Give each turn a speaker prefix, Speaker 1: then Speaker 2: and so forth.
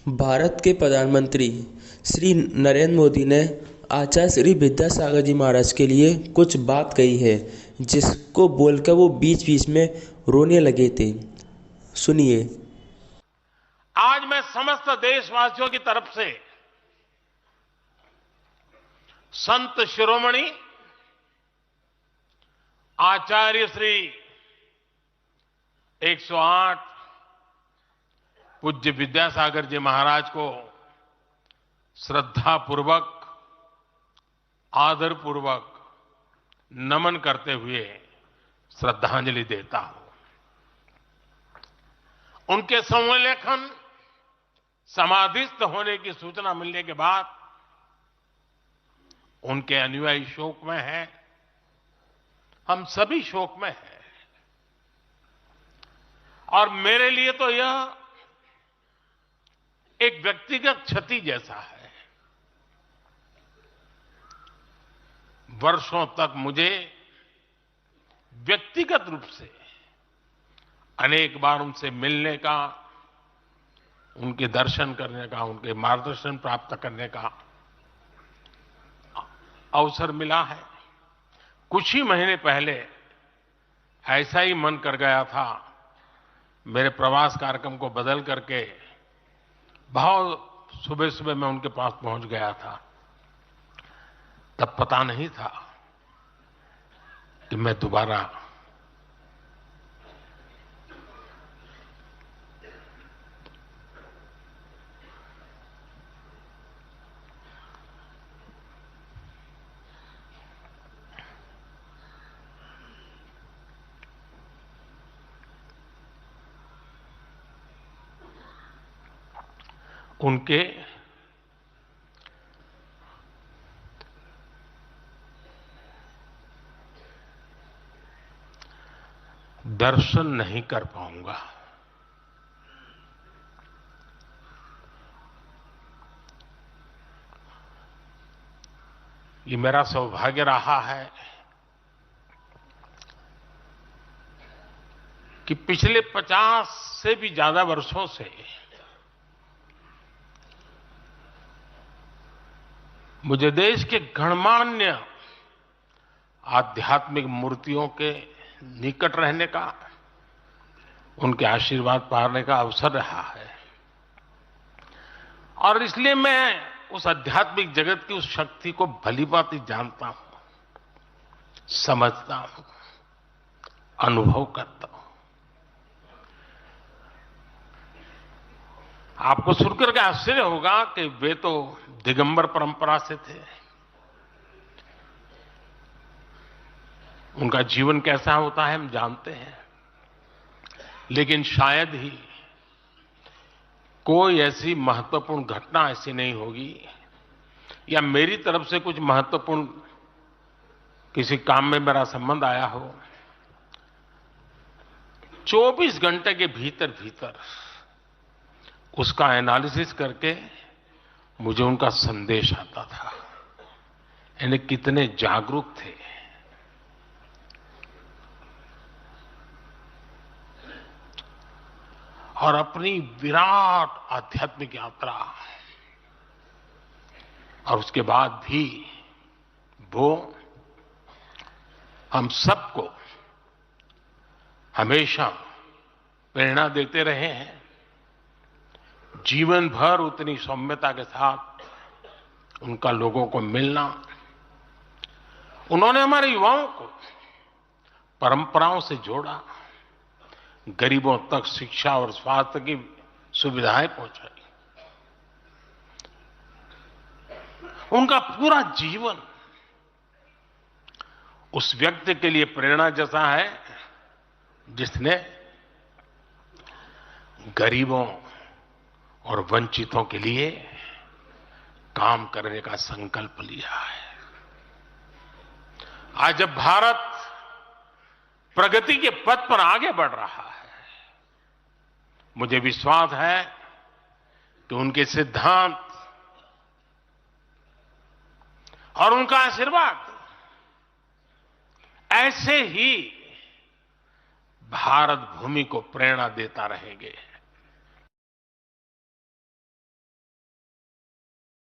Speaker 1: भारत के प्रधानमंत्री श्री नरेंद्र मोदी ने आचार्य श्री विद्यासागर जी महाराज के लिए कुछ बात कही है, जिसको बोलकर वो बीच बीच में रोने लगे थे। सुनिए।
Speaker 2: आज मैं समस्त देशवासियों की तरफ से संत शिरोमणि आचार्य श्री 108 पूज्य विद्यासागर जी महाराज को श्रद्धापूर्वक, आदरपूर्वक नमन करते हुए श्रद्धांजलि देता हूं। उनके संलेखन समाधिस्थ होने की सूचना मिलने के बाद उनके अनुयायी शोक में हैं, हम सभी शोक में हैं। और मेरे लिए तो यह एक व्यक्तिगत क्षति जैसा है। वर्षों तक मुझे व्यक्तिगत रूप से अनेक बार उनसे मिलने का, उनके दर्शन करने का, उनके मार्गदर्शन प्राप्त करने का अवसर मिला है। कुछ ही महीने पहले ऐसा ही मन कर गया था, मेरे प्रवास कार्यक्रम को बदल करके बहुत सुबह सुबह मैं उनके पास पहुंच गया था। तब पता नहीं था कि मैं दोबारा उनके दर्शन नहीं कर पाऊंगा। ये मेरा सौभाग्य रहा है कि पिछले 50 से भी ज्यादा वर्षों से मुझे देश के गणमान्य आध्यात्मिक मूर्तियों के निकट रहने का, उनके आशीर्वाद पाने का अवसर रहा है। और इसलिए मैं उस आध्यात्मिक जगत की उस शक्ति को भलीभांति जानता हूं, समझता हूं, अनुभव करता हूं। आपको सुनकर के आश्चर्य होगा कि वे तो दिगंबर परंपरा से थे। उनका जीवन कैसा होता है हम जानते हैं, लेकिन शायद ही कोई ऐसी महत्वपूर्ण घटना ऐसी नहीं होगी या मेरी तरफ से कुछ महत्वपूर्ण किसी काम में मेरा संबंध आया हो, 24 घंटे के भीतर भीतर उसका एनालिसिस करके मुझे उनका संदेश आता था। यानी कितने जागरूक थे। और अपनी विराट आध्यात्मिक यात्रा और उसके बाद भी वो हम सबको हमेशा प्रेरणा देते रहे हैं। जीवन भर उतनी सौम्यता के साथ उनका लोगों को मिलना, उन्होंने हमारे युवाओं को परंपराओं से जोड़ा, गरीबों तक शिक्षा और स्वास्थ्य की सुविधाएं पहुंचाई। उनका पूरा जीवन उस व्यक्ति के लिए प्रेरणा जैसा है जिसने गरीबों और वंचितों के लिए काम करने का संकल्प लिया है। आज जब भारत प्रगति के पथ पर आगे बढ़ रहा है, मुझे विश्वास है कि उनके सिद्धांत और उनका आशीर्वाद ऐसे ही भारत भूमि को प्रेरणा देता रहेंगे।